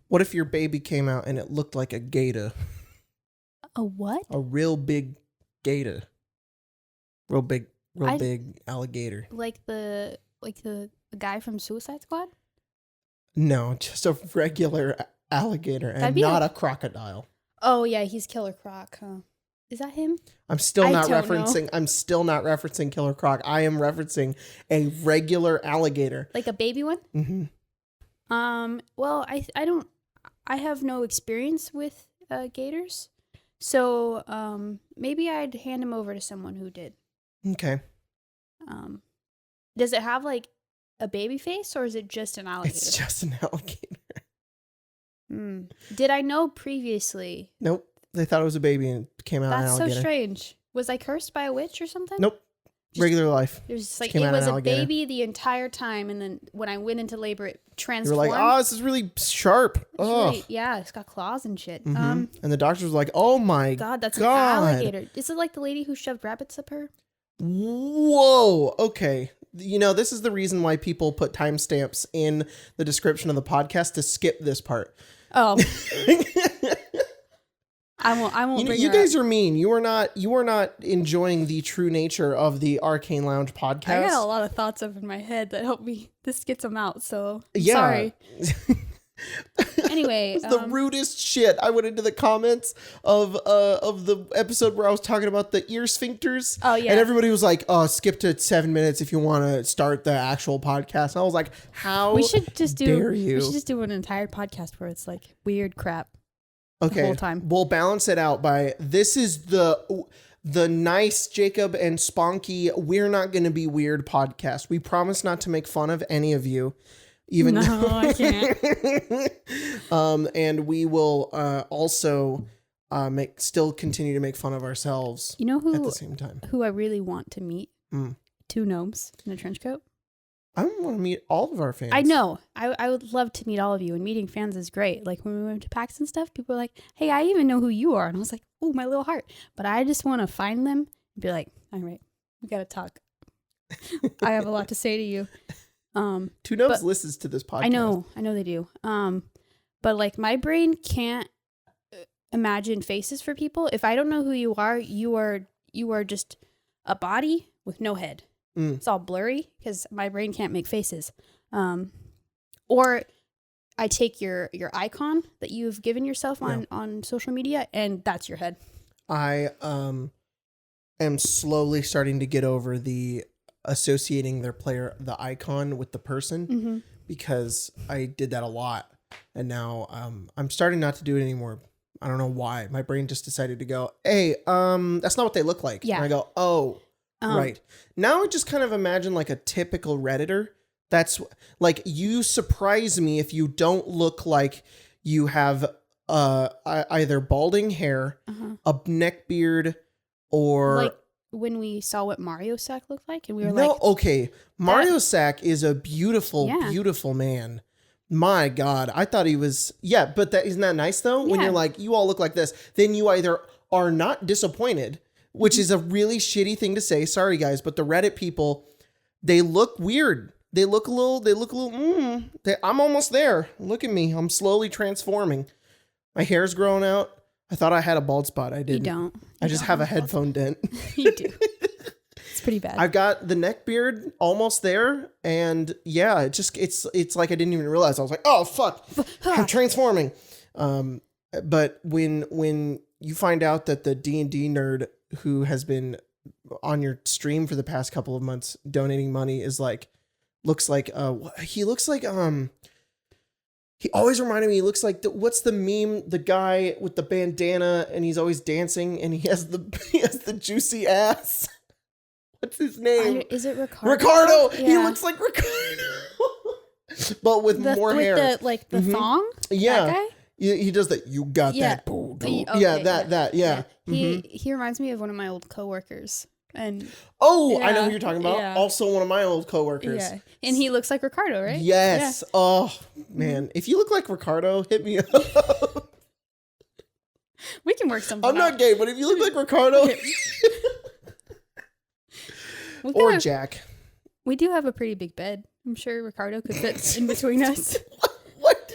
What if your baby came out and it looked like a gator? A what? A real big gator. Real big alligator. Like the guy from Suicide Squad? No, just a regular alligator and not a crocodile. Oh yeah, he's Killer Croc, huh? Is that him? I'm still not referencing Killer Croc. I am referencing a regular alligator. Like a baby one? Mm-hmm. Well, I have no experience with gators. So, maybe I'd hand him over to someone who did. Okay. Does it have like a baby face or is it just an alligator? It's just an alligator. Did I know previously? Nope. They thought it was a baby and it came out an alligator. That's so strange. Was I cursed by a witch or something? Nope. Regular life. It was like, it was a baby the entire time, and then when I went into labor, it transformed. You were like, oh, this is really sharp. Oh. Really, yeah, it's got claws and shit. Mm-hmm. And the doctor was like, oh my God. That's an alligator. Is it like the lady who shoved rabbits up her? Whoa. Okay. You know, this is the reason why people put timestamps in the description of the podcast to skip this part. Oh. I won't. You guys are mean. You are not enjoying the true nature of the Arcane Lounge podcast. I got a lot of thoughts up in my head that help me. This gets them out. So yeah. Sorry. Anyway, the rudest shit. I went into the comments of the episode where I was talking about the ear sphincters. Oh yeah. And everybody was like, "Oh, skip to 7 minutes if you want to start the actual podcast." And I was like, "How we should just dare you? We should just do an entire podcast where it's like weird crap." Okay, the whole time. We'll balance it out by this is the nice Jacob and Sponky. We're not going to be weird podcast. We promise not to make fun of any of you. Even no, I can't. And we will also still continue to make fun of ourselves. You know who at the same time? Who I really want to meet? 2 gnomes in a trench coat. I want to meet all of our fans. I know. I would love to meet all of you, and meeting fans is great. Like when we went to PAX and stuff, people were like, "Hey, I even know who you are," and I was like, "Oh, my little heart." But I just want to find them and be like, "All right, we gotta talk. I have a lot to say to you." 2 Gnomes listens to this podcast. I know they do. But like my brain can't imagine faces for people. If I don't know who you are just a body with no head. It's all blurry because my brain can't make faces. Or I take your icon that you've given yourself on social media, and that's your head. I am slowly starting to get over the associating the icon with the person because I did that a lot, and now I'm starting not to do it anymore. I don't know why. My brain just decided to go, "Hey, that's not what they look like." Yeah. And I go, "Oh." Right. Now I just kind of imagine like a typical Redditor. That's like, you surprise me if you don't look like you have either balding hair, a neck beard, or... Like when we saw what Mario Sack looked like and we were Mario Sack is a beautiful, beautiful man. My God. I thought he was... Yeah, but isn't that nice though? When you're like, you all look like this. Then you either are not disappointed, which is a really shitty thing to say. Sorry, guys, but the Reddit people, they look weird. They look a little, I'm almost there. Look at me. I'm slowly transforming. My hair's growing out. I thought I had a bald spot. I didn't. You don't. I just have a headphone dent. You do. It's pretty bad. I've got the neck beard almost there. And yeah, it's like I didn't even realize. I was like, oh, fuck. I'm transforming. But when you find out that the D&D nerd who has been on your stream for the past couple of months donating money he looks like he always reminded me, he looks like what's the meme, the guy with the bandana and he's always dancing and he has the juicy ass. What's his name? Is it Ricardo? Ricardo. Yeah. He looks like Ricardo. But with more hair. With the thong? Yeah. That guy? He does that. You got that. Okay, yeah, that. Yeah. He reminds me of one of my old coworkers. And I know who you're talking about. Yeah. Also one of my old coworkers. Yeah. And he looks like Ricardo, right? Yes. Yeah. Oh, man. If you look like Ricardo, hit me up. We can work something I'm not gay, but if you look like Ricardo. Or Jack. We do have a pretty big bed. I'm sure Ricardo could fit in between us. What?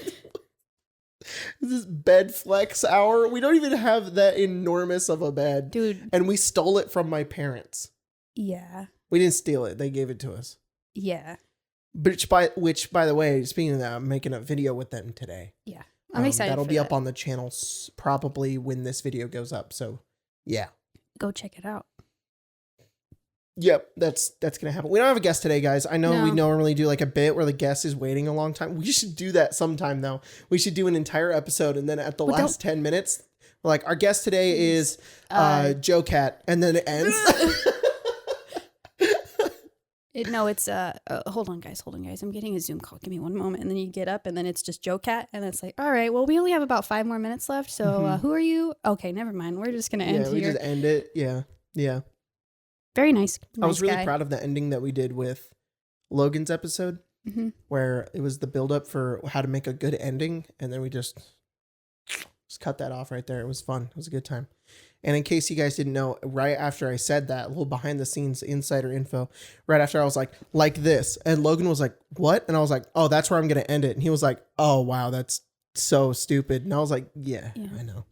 This is bed flex hour. We don't even have that enormous of a bed. Dude. And we stole it from my parents. Yeah. We didn't steal it. They gave it to us. Yeah. Which by the way, speaking of that, I'm making a video with them today. Yeah. I'm excited. That'll be up on the channel probably when this video goes up. So yeah. Go check it out. Yep, that's gonna happen. We don't have a guest today, guys. I know we normally do like a bit where the guest is waiting a long time. We should do that sometime though. We should do an entire episode and then at the last 10 minutes, we're like, our guest today is Joe Cat, and then it ends. It's hold on guys. I'm getting a Zoom call. Give me one moment. And then you get up and then it's just Joe Cat. And it's like, all right, well, we only have about 5 more minutes left. So who are you? Okay, never mind. We're just going to end here. We just end it. Yeah. Yeah. Very nice. I was really proud of the ending that we did with Logan's episode, where it was the build-up for how to make a good ending, and then we just cut that off right there. It was fun. It was a good time. And in case you guys didn't know, right after I said that, a little behind-the-scenes insider info, right after I was like this, and Logan was like, what? And I was like, oh, that's where I'm going to end it. And he was like, oh, wow, that's so stupid. And I was like, yeah. I know.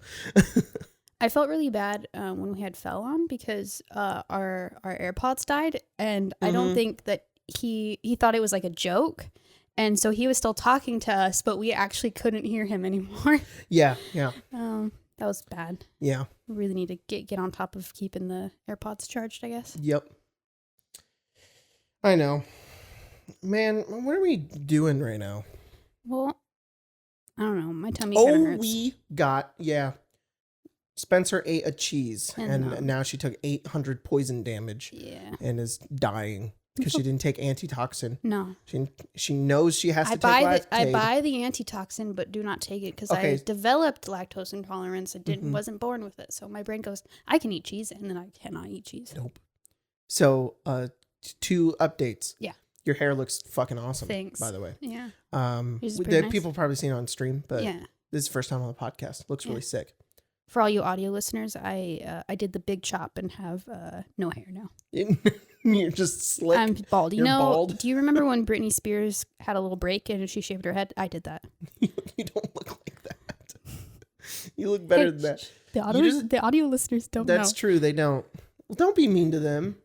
I felt really bad when we had Fell on because our AirPods died, and I don't think that he thought it was like a joke, and so he was still talking to us, but we actually couldn't hear him anymore. Yeah. That was bad. Yeah. We really need to get on top of keeping the AirPods charged, I guess. Yep. I know. Man, what are we doing right now? Well, I don't know. My tummy kind of hurts. We got, Spencer ate a cheese, and now she took 800 poison damage. Yeah. And is dying because she didn't take antitoxin. No. She knows she has to take Lactaid. I buy the antitoxin, but do not take it because I developed lactose intolerance. I wasn't born with it. So my brain goes, I can eat cheese, and then I cannot eat cheese. Nope. So 2 updates. Yeah. Your hair looks fucking awesome. Thanks. By the way. Yeah. Nice. People probably seen it on stream, but this is the first time on the podcast. Looks really sick. For all you audio listeners, I did the big chop and have no hair now. You're just slick. I'm bald. You're bald. Do you remember when Britney Spears had a little break and she shaved her head? I did that. You don't look like that. You look better than that. The audio listeners don't know. That's true. They don't. Well, don't be mean to them.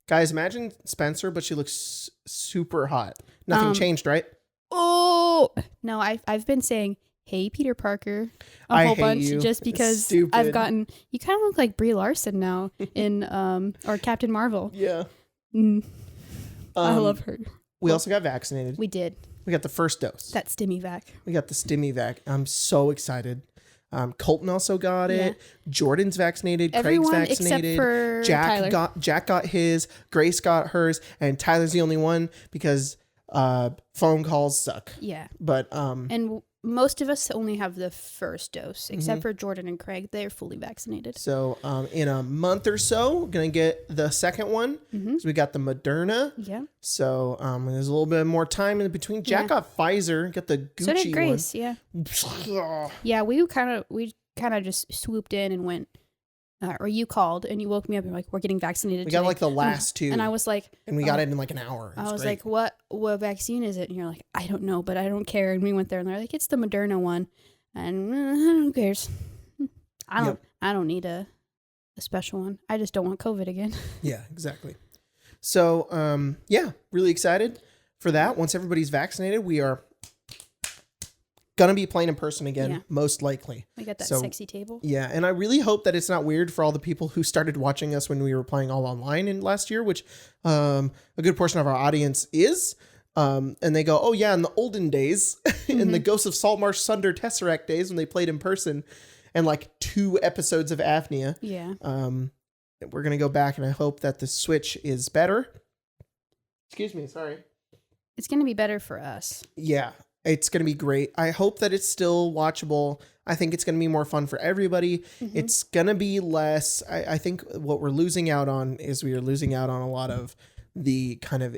Guys, imagine Spencer, but she looks super hot. Nothing changed, right? Oh, no. I've been saying, hey, Peter Parker, a whole bunch just because I've gotten, you kind of look like Brie Larson now in, or Captain Marvel. Yeah. I love her. We also got vaccinated. We did. We got the first dose. That stimmy vac. We got the stimmy vac. I'm so excited. Colton also got it. Jordan's vaccinated. Everyone Craig's vaccinated. Except for Tyler. Jack got his. Grace got hers. And Tyler's the only one because phone calls suck. Yeah. But and most of us only have the first dose, except for Jordan and Craig. They're fully vaccinated. So in a month or so, we're going to get the second one. So we got the Moderna. Yeah. So there's a little bit more time in between. Jack got Pfizer, got the Gucci one. So did Grace, yeah, we kind of just swooped in and went, or you called and you woke me up and you're like, we're getting vaccinated We got like the last 2. And I was like... And we got it in like an hour. I was like, what vaccine is it? And you're like, I don't know, but I don't care. And we went there and they're like, it's the Moderna one. And who cares? I don't need a special one. I just don't want COVID again. Yeah, exactly. So, really excited for that. Once everybody's vaccinated, we are gonna be playing in person again, most likely. We got that sexy table. Yeah, and I really hope that it's not weird for all the people who started watching us when we were playing all online in last year, which a good portion of our audience is. And they go, oh yeah, in the olden days, in the Ghosts of Saltmarsh Sunder Tesseract days when they played in person, and like 2 episodes of Apnea. Yeah. We're gonna go back, and I hope that the Switch is better. Excuse me, sorry. It's gonna be better for us. Yeah. It's going to be great. I hope that it's still watchable. I think it's going to be more fun for everybody. It's going to be less. I think what we're losing out on is we are losing out on a lot of the kind of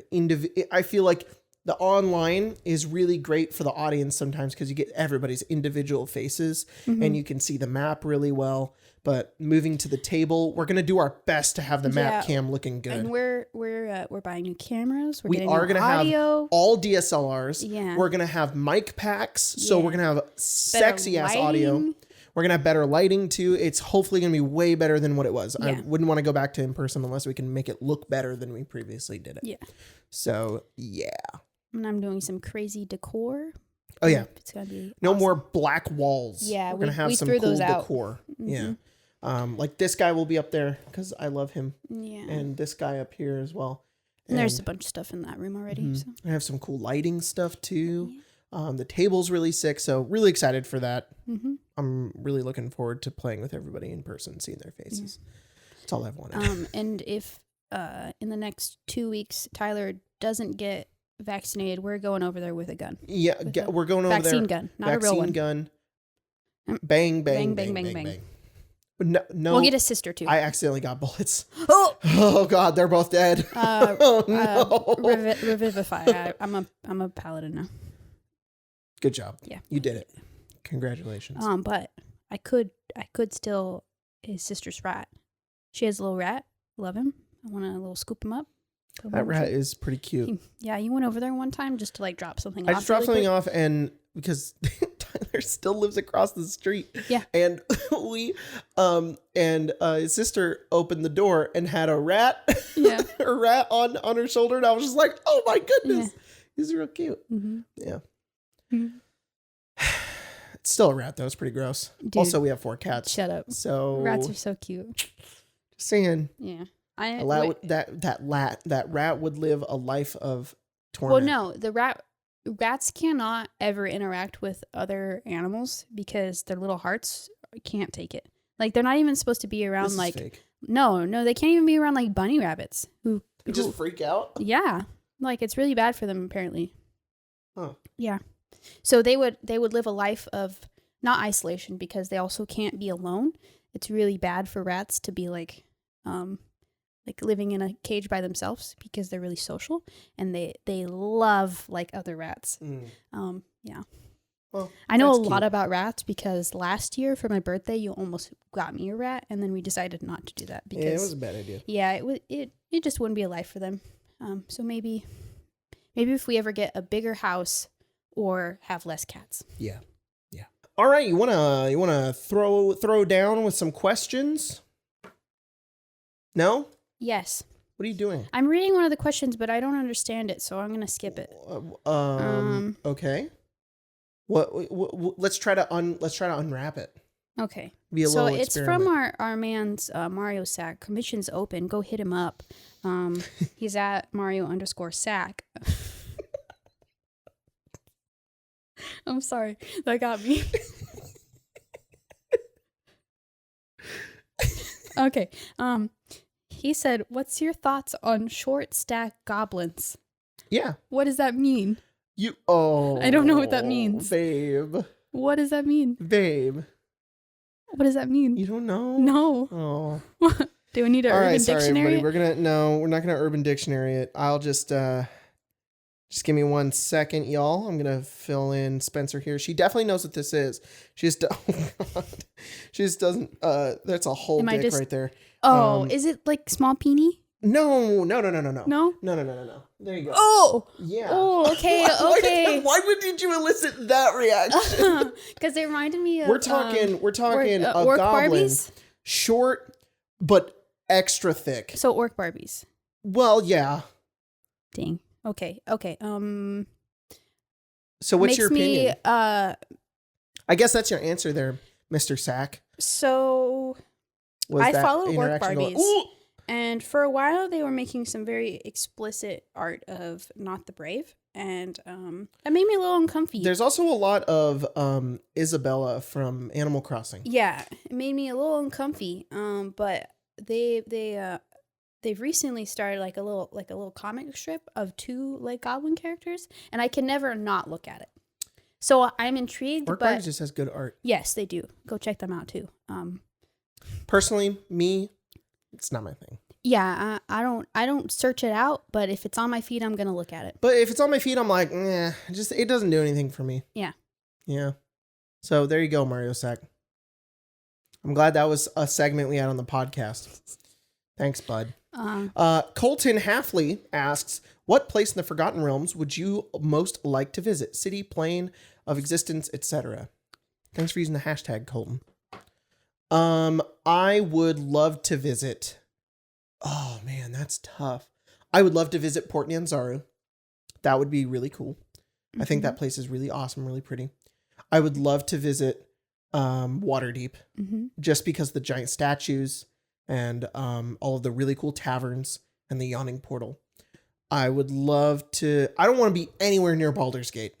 I feel like the online is really great for the audience sometimes because you get everybody's individual faces and you can see the map really well. But moving to the table, we're gonna do our best to have the map cam looking good. And we're buying new cameras. We are gonna have all DSLRs. Yeah. We're gonna have mic packs, so we're gonna have sexy ass audio. We're gonna have better lighting too. It's hopefully gonna be way better than what it was. I wouldn't want to go back to in person unless we can make it look better than we previously did it. Yeah. So yeah. And I'm doing some crazy decor. Oh yeah. It's gonna be no more black walls. Yeah, we're gonna have some cool decor. Yeah. Like this guy will be up there because I love him. Yeah. And this guy up here as well. And there's a bunch of stuff in that room already. So. I have some cool lighting stuff too. Yeah. The table's really sick, so really excited for that. I'm really looking forward to playing with everybody in person, seeing their faces. That's all I've wanted. And if in the next 2 weeks Tyler doesn't get vaccinated, we're going over there with a gun. Yeah, we're going over there. Vaccine gun, not a real one. Vaccine gun. Bang, bang, bang, bang, bang. No, we'll get a sister too. I accidentally got bullets. Oh God, they're both dead. Oh no. Revivify. I'm a paladin now. Good job. Yeah, you did it. Congratulations. But I could steal his sister's rat. She has a little rat. Love him. I want to little scoop him up. That rat is pretty cute. You went over there one time just to like drop something off. I just dropped something off, and because Tyler still lives across the street. Yeah. And we his sister opened the door and had a rat. Yeah. A rat on her shoulder, and I was just like, oh my goodness. Yeah. He's real cute. Yeah. It's still a rat though. It's pretty gross. Dude, also, we have 4 cats. Shut up. So rats are so cute. Just saying. Yeah. That rat would live a life of torment. Well, no, rats cannot ever interact with other animals because their little hearts can't take it. Like they're not even supposed to be around. This is fake. No, they can't even be around like bunny rabbits who just freak out. Yeah, like it's really bad for them apparently. Huh. Yeah. So they would live a life of not isolation because they also can't be alone. It's really bad for rats to be like living in a cage by themselves because they're really social and they love like other rats. Yeah. Well, I know a lot about rats because last year for my birthday you almost got me a rat and then we decided not to do that because it was a bad idea. Yeah, it just wouldn't be a life for them. So maybe if we ever get a bigger house or have less cats. Yeah. All right, you wanna throw down with some questions? No? Yes. What are you doing? I'm reading one of the questions, but I don't understand it, so I'm gonna skip it. Okay. What? Let's try to unwrap it. Okay. Be a so little it's experiment. from our man's Mario Sack. Commission's open. Go hit him up. He's at Mario_Sack. I'm sorry. That got me. Okay. He said, "What's your thoughts on short stack goblins?" Yeah. What does that mean? I don't know what that means. Babe. What does that mean? Babe. What does that mean? You don't know? No. Oh. Do we need an Urban Dictionary? Everybody. We're not gonna Urban Dictionary it. I'll just give me 1 second, y'all. I'm gonna fill in Spencer here. She definitely knows what this is. She just doesn't. That's a whole dick right there. Oh, is it like small peenie? No. No? No. There you go. Oh. Yeah. Oh, okay. Why did you elicit that reaction? Because it reminded me of. We're talking orc a goblin, Barbies? short but extra thick. So orc Barbies. Well, yeah. Dang. Okay. So what's your opinion? I guess that's your answer there, Mr. Sack. So I follow orc Barbies. And for a while they were making some very explicit art of Not the Brave. And that made me a little uncomfy. There's also a lot of Isabella from Animal Crossing. Yeah, it made me a little uncomfy. But they've recently started like a little comic strip of 2 like goblin characters, and I can never not look at it. So I'm intrigued. Orc Barbies just has good art. Yes, they do. Go check them out too. Personally, it's not my thing. Yeah, I don't search it out, but if it's on my feed, I'm gonna look at it. But if it's on my feed, I'm like, it doesn't do anything for me. Yeah. Yeah. So there you go, Mario Sack. I'm glad that was a segment we had on the podcast. Thanks, bud. Colton Halfley asks, what place in the Forgotten Realms would you most like to visit? City, plane of existence, etc. Thanks for using the hashtag, Colton. I would love to visit. Oh man, that's tough. I would love to visit Port Nyanzaru. That would be really cool. I think that place is really awesome, really pretty. I would love to visit Waterdeep, just because the giant statues and all of the really cool taverns and the yawning portal. I would love to. I don't want to be anywhere near Baldur's Gate.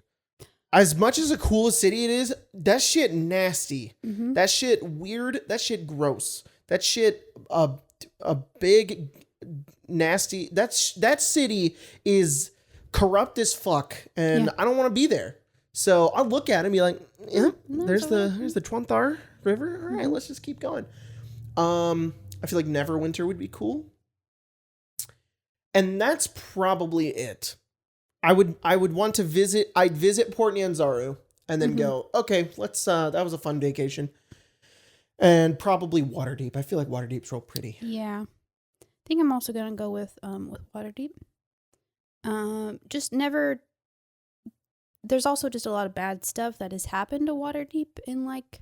As much as a cool city it is, that shit nasty. That shit weird. That shit gross. That shit a big nasty. That city is corrupt as fuck, and I don't want to be there. So I'll look at it and be like, there's the Twonthar River. All right, let's just keep going. I feel like Neverwinter would be cool. And that's probably it. I would want to visit. I'd visit Port Nyanzaru and then go, okay, let's, that was a fun vacation. And probably Waterdeep. I feel like Waterdeep's real pretty. Yeah. I think I'm also going to go with Waterdeep. Just never, there's also just a lot of bad stuff that has happened to Waterdeep in like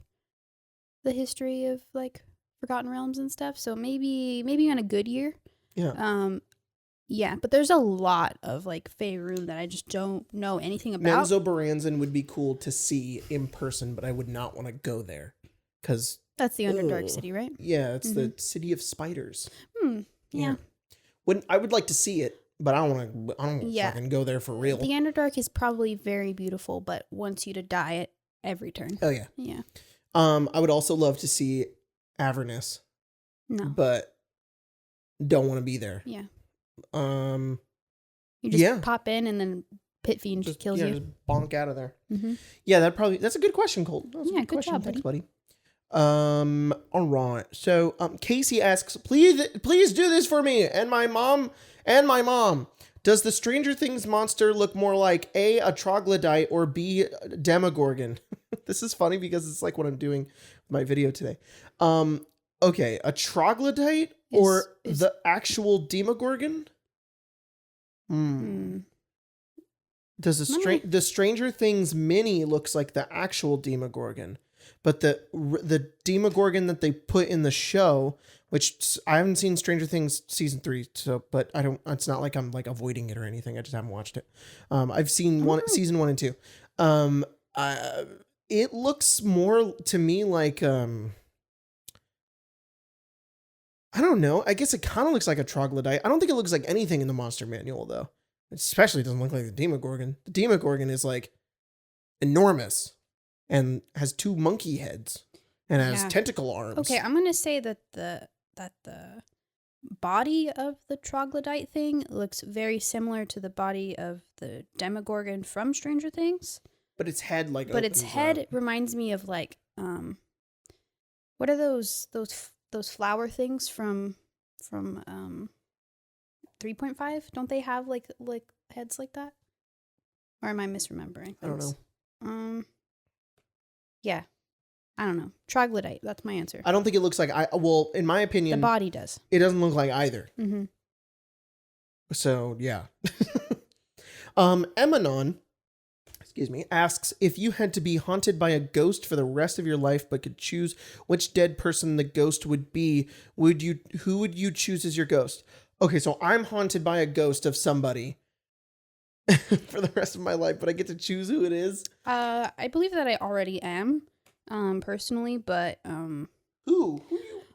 the history of like Forgotten Realms and stuff. So maybe on a good year. Yeah. Yeah, but there's a lot of like Faerun that I just don't know anything about. Menzoberranzan would be cool to see in person, but I would not want to go there because that's the Underdark city, right? Yeah, it's the city of spiders. Yeah. I would like to see it, but I don't want to fucking go there for real. The Underdark is probably very beautiful, but wants you to die at every turn. Oh yeah. Yeah. I would also love to see Avernus. No. But don't want to be there. Yeah. You just pop in and then Pit Fiend just kills you. Just bonk out of there. Yeah, that's a good question, Colt. That's a good question. Job, Thanks, buddy. All right. So, Casey asks, please do this for me and my mom. Does the Stranger Things monster look more like A, a troglodyte, or B, a Demogorgon? This is funny because it's like what I'm doing with my video today. Okay, a troglodyte or the actual Demogorgon? Does the Stranger Things mini looks like the actual Demogorgon, but the Demogorgon that they put in the show, which I haven't seen Stranger Things season 3, so but I don't. It's not like I'm like avoiding it or anything. I just haven't watched it. I've seen season 1 and 2. It looks more to me like I don't know. I guess it kind of looks like a troglodyte. I don't think it looks like anything in the monster manual, though. It especially doesn't look like the Demogorgon. The Demogorgon is like enormous and has 2 monkey heads and has tentacle arms. Okay, I'm gonna say that the body of the troglodyte thing looks very similar to the body of the Demogorgon from Stranger Things. But its head reminds me of like what are those flower things from 3.5? Don't they have like heads like that? Or am I misremembering? I don't know. Yeah. I don't know. Troglodyte, that's my answer. I don't think it looks like in my opinion, the body does. It doesn't look like either. So, yeah. Emanon, asks, if you had to be haunted by a ghost for the rest of your life but could choose which dead person the ghost would be, who would you choose as your ghost? Okay, so I'm haunted by a ghost of somebody for the rest of my life, but I get to choose who it is. I believe that I already am, personally, but who?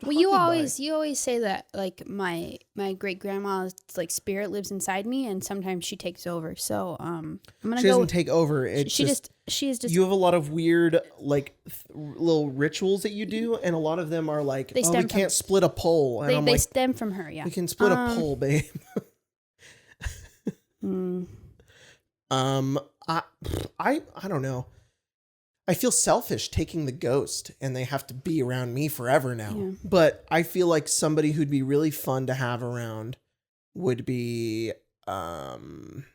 Well, you always say that like my great grandma's like spirit lives inside me, and sometimes she takes over. So I'm gonna. She doesn't take over. She is just. You have a lot of weird like little rituals that you do, and a lot of them are like, we can't split a pole. And they stem from her. Yeah, we can split a pole, babe. I don't know. I feel selfish taking the ghost and they have to be around me forever now. Yeah. But I feel like somebody who'd be really fun to have around would be I'm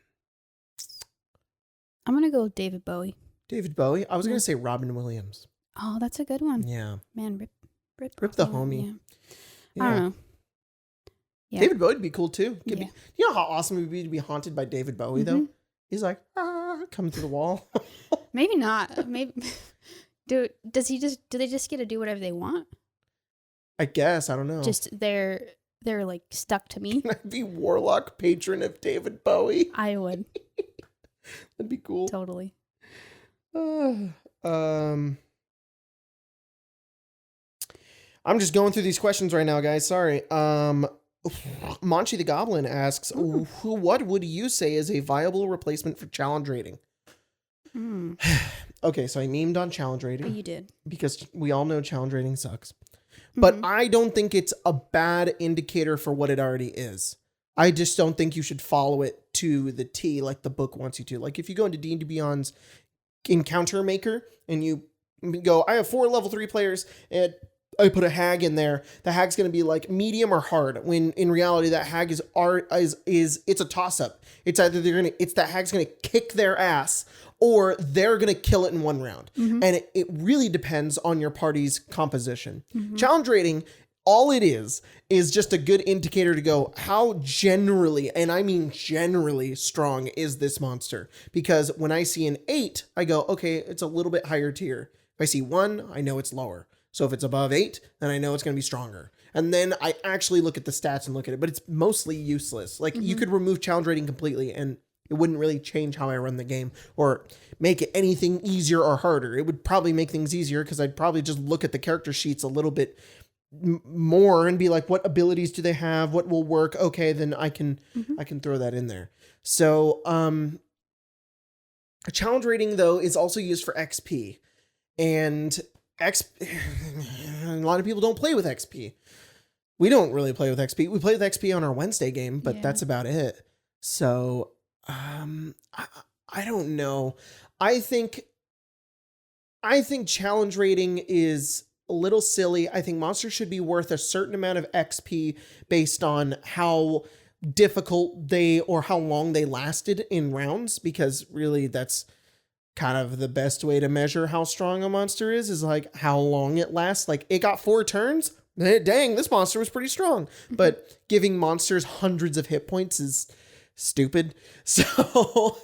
gonna go with David Bowie. David Bowie. I was gonna say Robin Williams. Oh, that's a good one. Yeah. Man, rip the homie. Yeah. I don't know. Yeah. David Bowie would be cool too. Yeah. You know how awesome it would be to be haunted by David Bowie though? He's like, coming through the wall. Maybe not. Maybe do they just get to do whatever they want? I guess. I don't know. Just they're like stuck to me. Can I be warlock patron of David Bowie? I would. That'd be cool. Totally. I'm just going through these questions right now, guys. Sorry. Monchi the Goblin asks, what would you say is a viable replacement for challenge rating? Okay, so I memed on challenge rating. Oh, you did. Because we all know challenge rating sucks. But I don't think it's a bad indicator for what it already is. I just don't think you should follow it to the T like the book wants you to. Like if you go into D&D Beyond's Encounter Maker and you go, I have 4 level 3 players and I put a hag in there, the hag's going to be like medium or hard, when in reality that hag is it's a toss up. It's either that hag's going to kick their ass or they're going to kill it in one round. And it really depends on your party's composition. Challenge rating, all it is just a good indicator to go, how generally, and I mean generally strong is this monster? Because when I see an 8, I go, okay, it's a little bit higher tier. If I see 1, I know it's lower. So if it's above 8, then I know it's going to be stronger. And then I actually look at the stats and look at it, but it's mostly useless. Like you could remove challenge rating completely and it wouldn't really change how I run the game or make it anything easier or harder. It would probably make things easier because I'd probably just look at the character sheets a little bit more and be like, what abilities do they have? What will work? Okay, then I can throw that in there. So a challenge rating though is also used for XP, and a lot of people don't play with XP. We don't really play with XP. We play with XP on our Wednesday game, but that's about it. So I don't know. I think challenge rating is a little silly. I think monsters should be worth a certain amount of XP based on how difficult they or how long they lasted in rounds, because really that's kind of the best way to measure how strong a monster is like how long it lasts. Like it got 4 turns. Dang, this monster was pretty strong. But giving monsters hundreds of hit points is stupid. So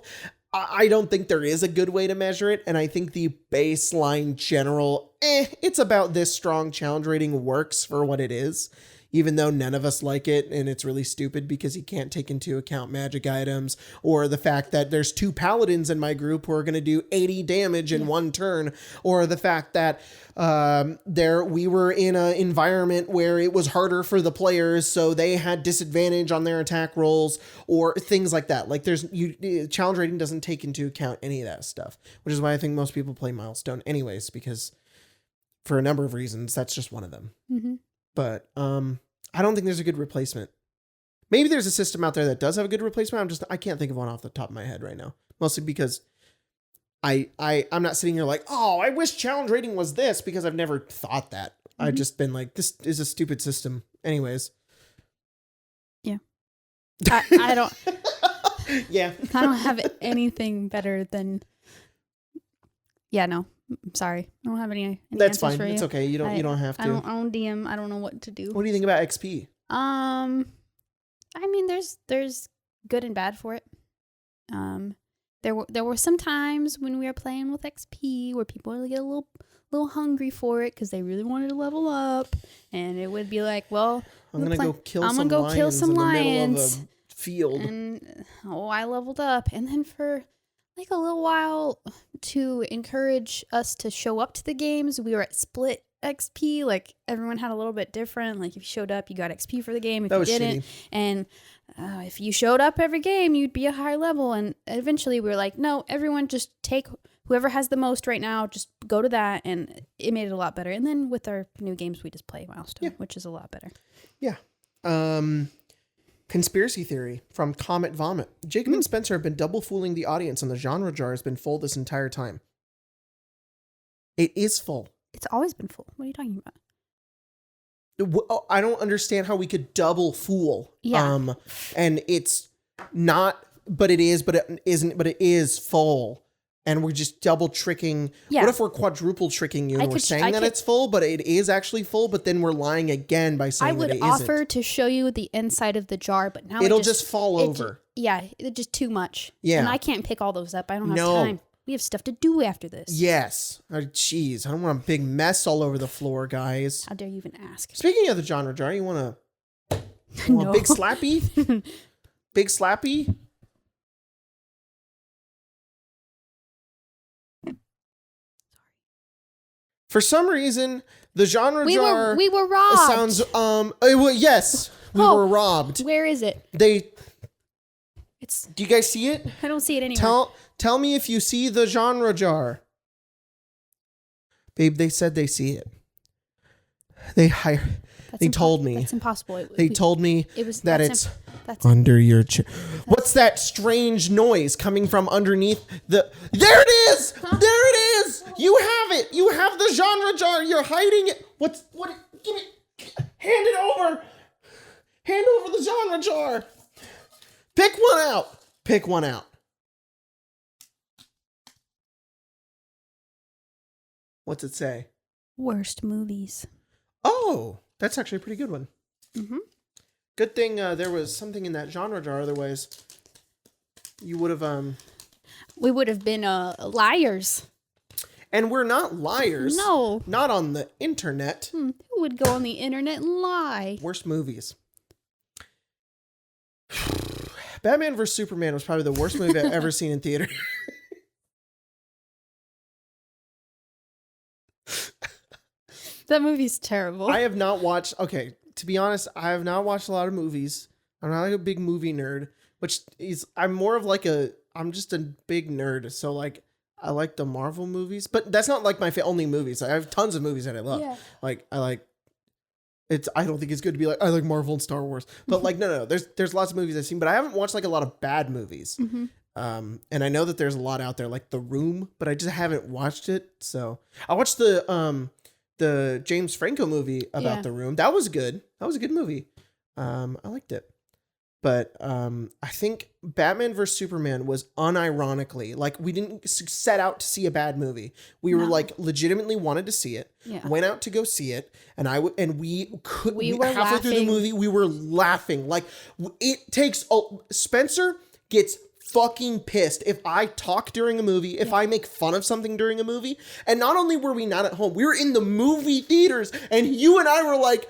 I don't think there is a good way to measure it. And I think the baseline general, it's about this strong challenge rating works for what it is, even though none of us like it. And it's really stupid because you can't take into account magic items or the fact that there's 2 paladins in my group who are going to do 80 damage in 1 turn, or the fact that we were in an environment where it was harder for the players, so they had disadvantage on their attack rolls or things like that. Like challenge rating doesn't take into account any of that stuff, which is why I think most people play Milestone anyways, because for a number of reasons, that's just one of them. But I don't think there's a good replacement. Maybe there's a system out there that does have a good replacement. I can't think of one off the top of my head right now. Mostly because I'm not sitting here like, oh, I wish challenge rating was this, because I've never thought that. I've just been like, this is a stupid system. Anyways. Yeah. I don't. Yeah. I don't have anything better than. Yeah, no. I'm sorry. I don't have any That's fine. It's okay. You don't have to. I don't DM. I don't know what to do. What do you think about XP? I mean, there's good and bad for it. There were some times when we were playing with XP where people would get a little hungry for it because they really wanted to level up, and it would be like, well, I'm gonna go kill some lions in the middle of a field, and I leveled up, and then for like a little while to encourage us to show up to the games, we were at split XP. Like everyone had a little bit different. Like if you showed up, you got XP for the game. If you didn't, shitty. And if you showed up every game, you'd be a high level. And eventually we were like, no, everyone just take whoever has the most right now, just go to that. And it made it a lot better. And then with our new games, we just play Milestone, which is a lot better. Yeah. Conspiracy theory from Comet Vomit. Jacob and Spencer have been double fooling the audience, and the genre jar has been full this entire time. It is full. It's always been full. What are you talking about? I don't understand how we could double fool. Yeah. And it's not, but it is, but it isn't, but it is full. And we're just double tricking. Yeah. What if we're quadruple tricking you and we're saying that it's full, but it is actually full, but then we're lying again by saying that it isn't? I would offer to show you the inside of the jar, but now it'll just fall over. It's just too much. Yeah. And I can't pick all those up. I don't have time. We have stuff to do after this. Yes. Jeez, I don't want a big mess all over the floor, guys. How dare you even ask? Speaking of the genre jar, you want a No. big slappy? Big slappy? For some reason, the genre jar we were robbed. sounds yes, we were robbed. Where is it? Do you guys see it? I don't see it anymore. Tell me if you see the genre jar. Babe, they said they see it. They told me. That's impossible. They told me it's under your chair. What's that strange noise coming from underneath the... There it is! Huh? There it is! You have it! You have the genre jar! You're hiding it! What? Give me... Hand it over! Hand over the genre jar! Pick one out! Pick one out. What's it say? Worst movies. Oh, that's actually a pretty good one. Mm-hmm. Good thing there was something in that genre jar. Otherwise, you would have... We would have been liars. And we're not liars. No. Not on the internet. Who would go on the internet and lie? Worst movies. Batman vs. Superman was probably the worst movie I've ever seen in theater. That movie's terrible. I have not watched... Okay, to be honest, I have not watched a lot of movies. I'm not like a big movie nerd, which is... I'm more of like a... I'm just a big nerd. So like, I like the Marvel movies, but that's not like my only movies. I have tons of movies that I love. Yeah. Like, I like... I don't think it's good to be like, I like Marvel and Star Wars. But like, no. There's lots of movies I've seen, but I haven't watched like a lot of bad movies. Mm-hmm. And I know that there's a lot out there, like The Room, but I just haven't watched it. So I watched the James Franco movie about The Room. That was good. That was a good movie. I liked it. But I think Batman vs. Superman was unironically, like, we didn't set out to see a bad movie. We were like legitimately wanted to see it. Yeah. Went out to go see it, and we were halfway laughing. through the movie. We were laughing. Like, it takes Spencer gets fucking pissed if I talk during a movie, if I make fun of something during a movie. And not only were we not at home, we were in the movie theaters, and you and I were like,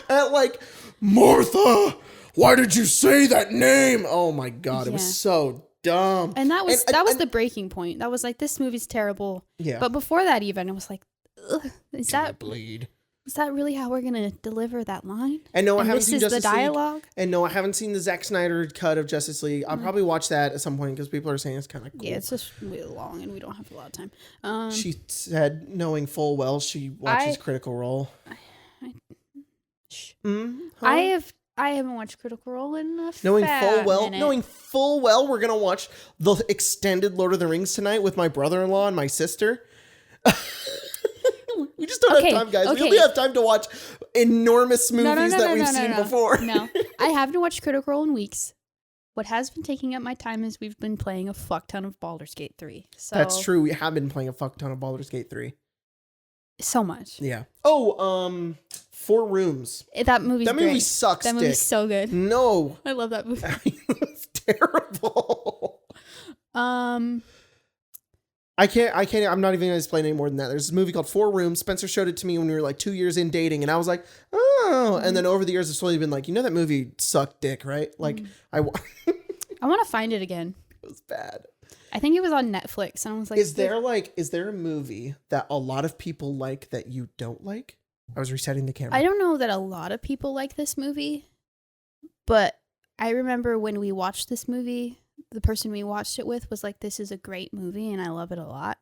at like, Martha, why did you say that name? Oh my God, it was so dumb. And that was the breaking point. That was like, this movie's terrible. Yeah. But before that even, it was like, is that really how we're gonna deliver that line? And no, I haven't seen Justice League. Dialogue. And no, I haven't seen the Zack Snyder cut of Justice League. I'll probably watch that at some point because people are saying it's kind of cool. Yeah, it's just really long, and we don't have a lot of time. She said, knowing full well she watches Critical Role. I haven't watched Critical Role in a knowing full well we're gonna watch the extended Lord of the Rings tonight with my brother-in-law and my sister. We just don't have time, guys. We only have time to watch enormous movies that we've seen before. No, I haven't watched Critical Role in weeks. What has been taking up my time is we've been playing a fuck ton of Baldur's Gate 3. So that's true. We have been playing a fuck ton of Baldur's Gate 3. So much. Yeah. Oh, 4 Rooms. That movie sucks. That movie's so good. No. I love that movie. It's terrible. I can't, I'm not even going to explain any more than that. There's this movie called 4 Rooms. Spencer showed it to me when we were like 2 years in dating, and I was like, oh. Mm-hmm. And then over the years, it's slowly been like, that movie sucked dick, right? Like, I want to find it again. It was bad. I think it was on Netflix, and I was like, is there a movie that a lot of people like that you don't like? I was resetting the camera. I don't know that a lot of people like this movie, but I remember when we watched this movie, the person we watched it with was like, this is a great movie and I love it a lot.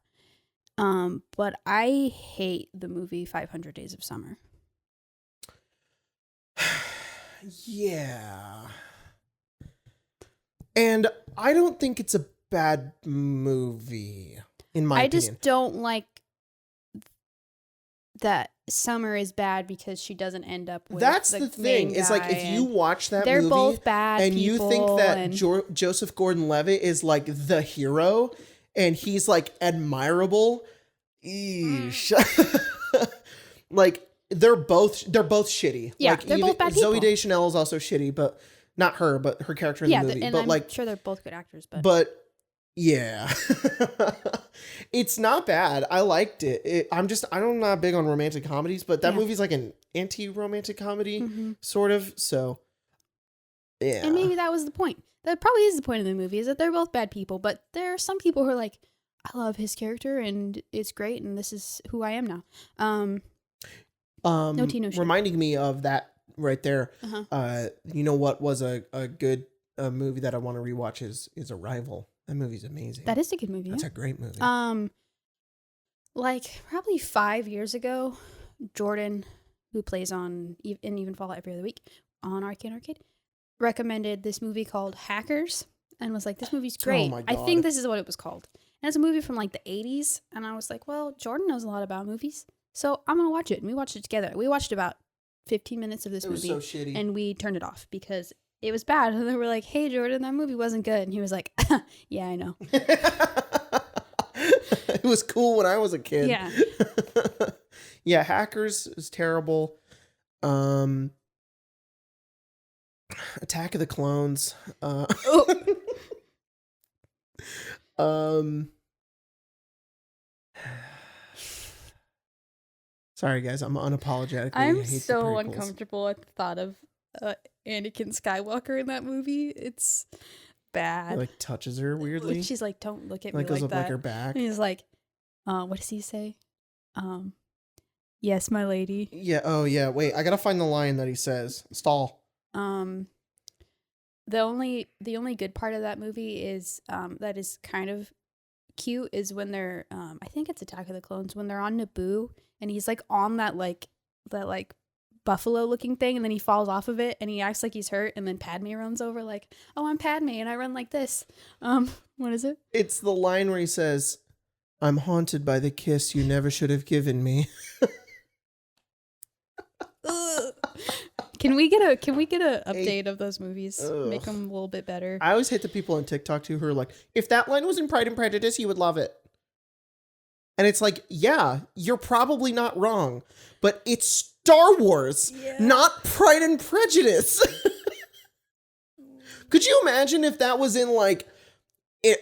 But I hate the movie 500 Days of Summer. Yeah. And I don't think it's a bad movie, in my opinion. I just don't like that Summer is bad because she doesn't end up with That's the thing. It's like if you watch that they're movie both bad and you think that Joseph Gordon-Levitt is like the hero and he's like admirable, eesh. Like they're both shitty. Yeah, like, they're both bad people. Zooey Deschanel is also shitty, but not her, but her character in the movie. And but I'm like, sure they're both good actors, but yeah, it's not bad. I liked it. I'm not big on romantic comedies, but that movie's like an anti-romantic comedy, sort of. So, yeah. And maybe that was the point. That probably is the point of the movie, is that they're both bad people, but there are some people who are like, I love his character and it's great and this is who I am now. No tea, no shit. Reminding me of that right there. You know what was a good movie that I want to rewatch is Arrival. That movie's amazing. That is a good movie. That's a great movie. Like probably 5 years ago, Jordan, who plays in Even Fallout every other week on Arcane Arcade, recommended this movie called Hackers and was like, this movie's great. Oh my God. I think this is what it was called. And it's a movie from like the 80s. And I was like, well, Jordan knows a lot about movies, so I'm going to watch it. And we watched it together. We watched about 15 minutes of this movie. It was so shitty. And we turned it off because it was bad. And they were like, hey, Jordan, that movie wasn't good. And he was like, yeah, I know. It was cool when I was a kid. Yeah. Yeah, Hackers is terrible. Attack of the Clones. Sorry guys, I'm unapologetically. I'm so uncomfortable at the thought of Anakin Skywalker in that movie. It's bad. He like touches her weirdly. She's like, don't look at me like goes like up that. like her back. And he's like, what does he say? Yes, my lady. Yeah. Oh yeah. Wait, I gotta find the line that he says. Stall. The only good part of that movie is that is kind of cute is when they're I think it's Attack of the Clones, when they're on Naboo and he's like on that buffalo looking thing and then he falls off of it and he acts like he's hurt and then Padme runs over like, oh, I'm Padme and I run like this. What is it? It's the line where he says, I'm haunted by the kiss you never should have given me. Can we get a update of those movies? Make them a little bit better. I always hate the people on TikTok too who are like, if that line was in Pride and Prejudice, you would love it. And it's like, yeah, you're probably not wrong, but it's Star Wars, not Pride and Prejudice. Could you imagine if that was in like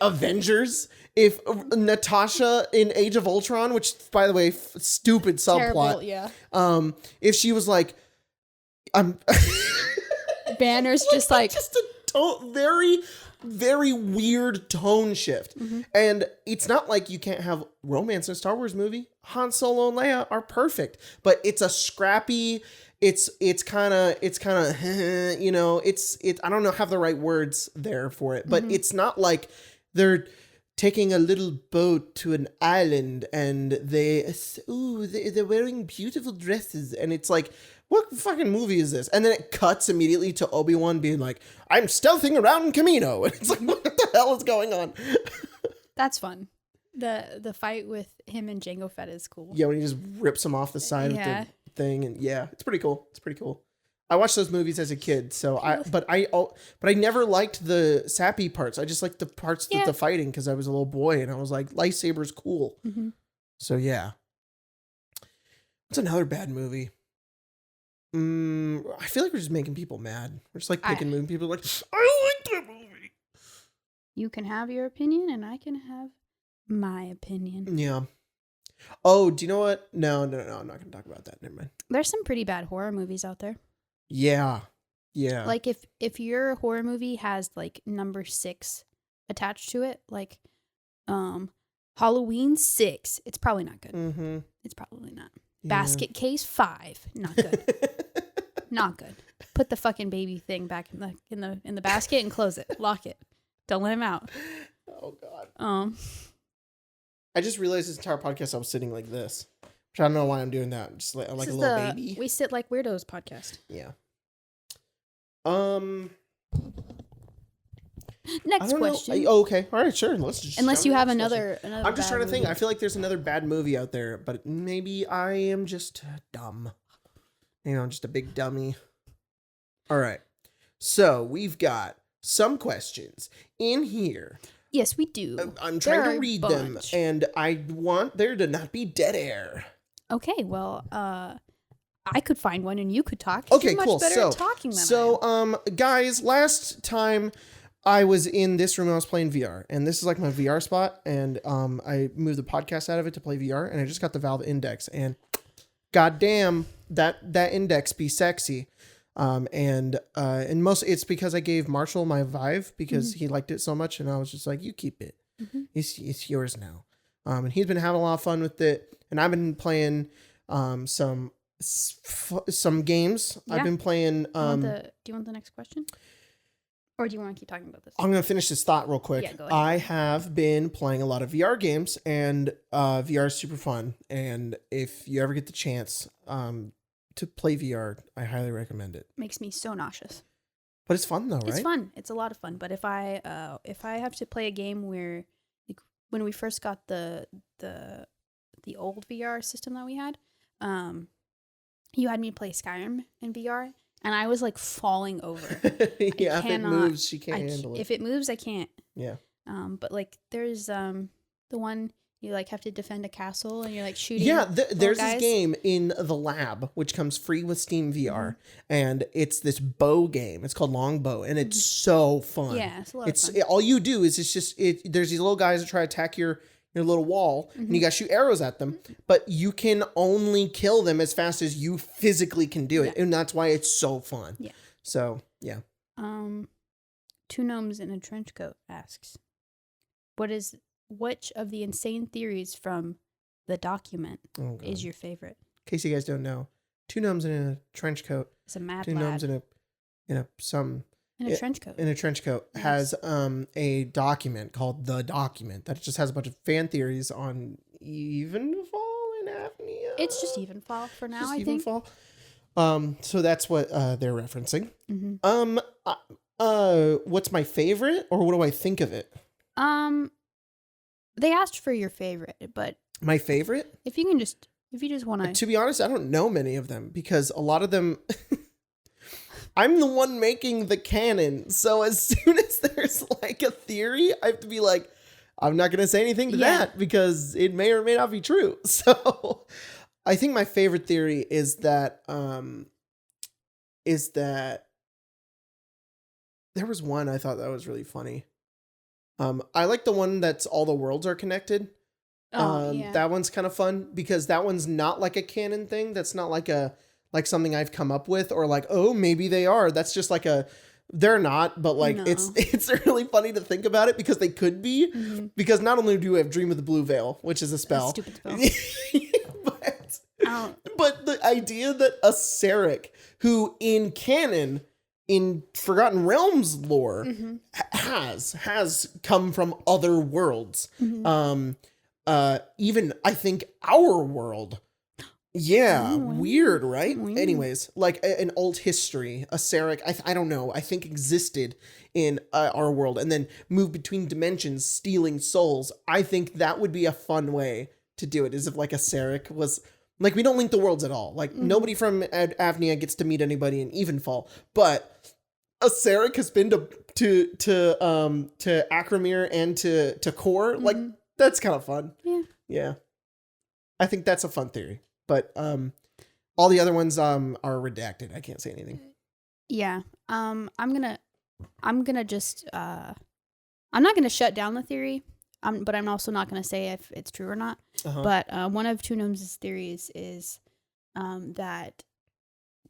Avengers? If Natasha in Age of Ultron, which by the way, stupid subplot. Terrible, yeah. If she was like, I'm Banner's just like a very, very weird tone shift. Mm-hmm. And it's not like you can't have romance in a Star Wars movie. Han Solo and Leia are perfect, but it's a scrappy, it's kind of, you know, I don't know, have the right words there for it, but it's not like they're taking a little boat to an island and they're wearing beautiful dresses. And it's like, what fucking movie is this? And then it cuts immediately to Obi-Wan being like, I'm stealthing around Camino. And it's like, what the hell is going on? That's fun. The fight with him and Jango Fett is cool. Yeah, when he just rips him off the side of the thing. And yeah, it's pretty cool. I watched those movies as a kid, so but I never liked the sappy parts. I just liked the parts that the fighting because I was a little boy and I was like, lightsaber's cool. Mm-hmm. So yeah. What's another bad movie? I feel like we're just making people mad. We're just like picking movie people like, I like that movie. You can have your opinion and I can have my opinion. Yeah. Oh, do you know what? No, I'm not going to talk about that. Never mind. There's some pretty bad horror movies out there. Yeah. Like if your horror movie has like number 6 attached to it, like Halloween 6, it's probably not good. Mm-hmm. It's probably not. Yeah. Basket Case 5, not good. Not good. Put the fucking baby thing back in the basket and close it. Lock it. Don't let him out. Oh God. I just realized this entire podcast I was sitting like this. Which I don't know why I'm doing that. Just like a little baby. We Sit Like Weirdos podcast. Yeah. Next question. Okay. All right, sure. Let's just. Unless you have another I'm just trying to think. I feel like there's another bad movie out there, but maybe I am just dumb. Maybe I'm just a big dummy. All right. So we've got some questions in here. Yes, we do. I'm trying to read them, and I want there to not be dead air. Okay, well, I could find one, and you could talk. Okay, You're cool. much better at talking than I am. Guys, last time I was in this room, I was playing VR, and this is like my VR spot, and I moved the podcast out of it to play VR, and I just got the Valve Index, and goddamn, that Index be sexy. And most it's because I gave Marshall my Vive because he liked it so much, and I was just like, you keep it. It's yours now. And he's been having a lot of fun with it, and I've been playing some games. Yeah. I've been playing. Do you want the next question, or do you want to keep talking about this? I'm gonna finish this thought real quick. Yeah, go ahead. I have been playing a lot of VR games, and VR is super fun. And if you ever get the chance, to play VR, I highly recommend it. Makes me so nauseous. But it's fun though, right? It's fun. It's a lot of fun. But if I have to play a game where, like, when we first got the old VR system that we had, you had me play Skyrim in VR, and I was like falling over. Yeah, if it moves, she can't handle it. If it moves, I can't. Yeah. But like, there's the one. You like have to defend a castle and you're like shooting. Yeah, there's this game in the lab which comes free with Steam VR, and it's this bow game. It's called Longbow, and it's so fun. Yeah, it's a lot of fun. All you do is there's these little guys that try to attack your little wall, and you got to shoot arrows at them, but you can only kill them as fast as you physically can do it, and that's why it's so fun. Yeah. So yeah. Two Gnomes in a Trench Coat asks, which of the insane theories from the document is your favorite? In case you guys don't know, Two Gnomes in a Trench Coat. It's a mad Two lad. Gnomes in a trench coat. In a trench coat has a document called The Document that just has a bunch of fan theories on Evenfall and Apnea. It's just Evenfall for now, I think. Evenfall. So that's what they're referencing. What's my favorite, or what do I think of it? They asked for your favorite, but my favorite? If you just want to be honest, I don't know many of them because a lot of them I'm the one making the canon. So as soon as there's like a theory, I have to be like, I'm not going to say anything to that because it may or may not be true. So I think my favorite theory is that there was one I thought that was really funny. I like the one that's all the worlds are connected. That one's kind of fun because that one's not like a canon thing. That's not like something I've come up with or like, oh, maybe they are. That's just like they're not, but like it's really funny to think about it because they could be because not only do we have Dream of the Blue Veil, which is a spell, stupid spell. but the idea that a Sarek who in canon in Forgotten Realms lore has come from other worlds. Even I think our world. Yeah, weird, right? Anyways, like an old history, a Sarek, I don't know, I think existed in our world and then moved between dimensions, stealing souls. I think that would be a fun way to do it, is if like a Sarek was... Like, we don't link the worlds at all. Like, nobody from Avnia gets to meet anybody in Evenfall, but a Sarek has been to Akramir and to Kor. Like, that's kind of fun. Yeah. I think that's a fun theory. But all the other ones are redacted. I can't say anything. Yeah. I'm gonna just I'm not gonna shut down the theory. But I'm also not gonna say if it's true or not. But one of Two Gnomes' theories is that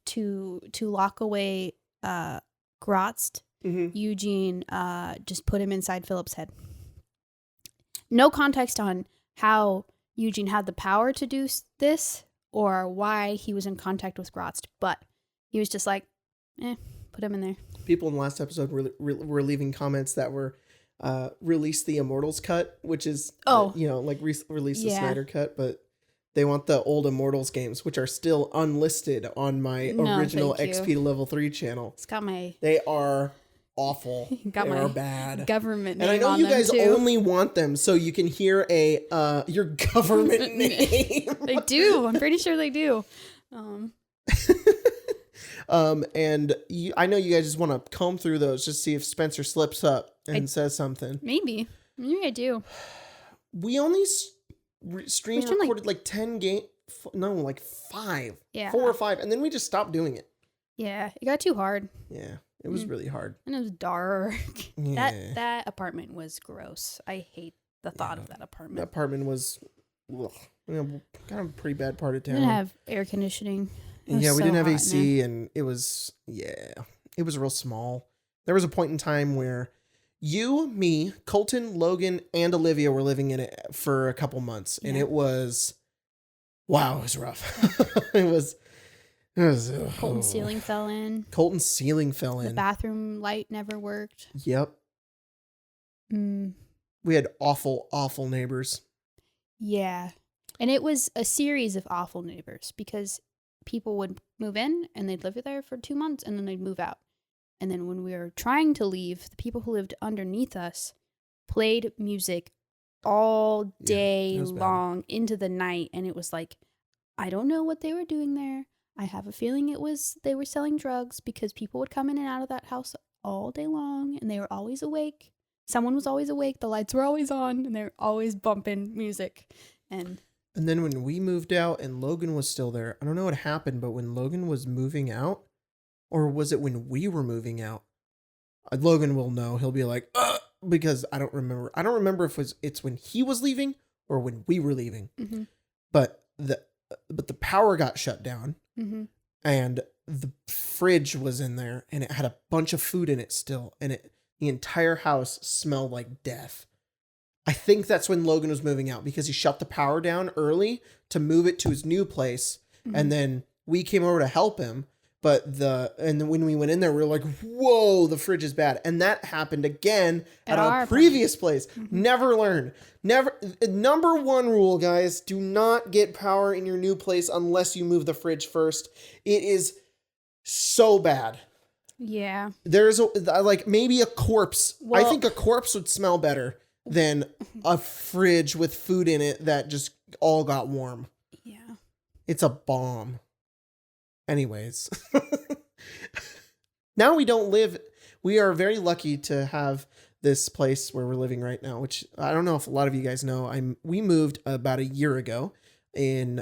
to lock away Grotzt, Eugene just put him inside Philip's head. No context on how Eugene had the power to do this or why he was in contact with Grotzt, but he was just like, put him in there. People in the last episode were leaving comments that were release the Immortals cut, which is release the Snyder cut, but they want the old Immortals games, which are still unlisted on my original XP to level 3 channel. It's got my... They are awful. Got They're my bad. government and name I know on you them, guys too. only want them so you can hear your government name. They do. I'm pretty sure they do. And I know you guys just want to comb through those, just see if Spencer slips up and says something. Maybe I do. We only recorded like 10 games. No, like 5. Yeah. 4 or 5. And then we just stopped doing it. Yeah. It got too hard. Yeah. It was really hard. And it was dark. Yeah. That apartment was gross. I hate the thought of that apartment. That apartment was kind of a pretty bad part of town. We didn't have air conditioning. Yeah, we didn't have AC, and it was real small. There was a point in time where you, me, Colton, Logan, and Olivia were living in it for a couple months, and it was, wow, it was rough. It was Colton's ceiling fell in. The bathroom light never worked. Yep. We had awful, awful neighbors. Yeah. And it was a series of awful neighbors because people would move in and they'd live there for 2 months and then they'd move out. And then when we were trying to leave, the people who lived underneath us played music all day long into the night. And it was like, I don't know what they were doing there. I have a feeling they were selling drugs because people would come in and out of that house all day long and they were always awake. Someone was always awake. The lights were always on and they were always bumping music. And then when we moved out and Logan was still there, I don't know what happened, but when Logan was moving out, or was it when we were moving out? Logan will know. He'll be like, because I don't remember. I don't remember if it's when he was leaving or when we were leaving. Mm-hmm. But the power got shut down, and the fridge was in there, and it had a bunch of food in it still, and the entire house smelled like death. I think that's when Logan was moving out because he shut the power down early to move it to his new place. And then we came over to help him. And then when we went in there, we were like, whoa, the fridge is bad. And that happened again at our previous place. Never learn. Number 1 rule, guys, do not get power in your new place unless you move the fridge first. It is so bad. Yeah. There's maybe a corpse. I think a corpse would smell better than a fridge with food in it that just all got warm. Yeah. It's a bomb. Anyways. Now we are very lucky to have this place where we're living right now, which I don't know if a lot of you guys know. We moved about a year ago in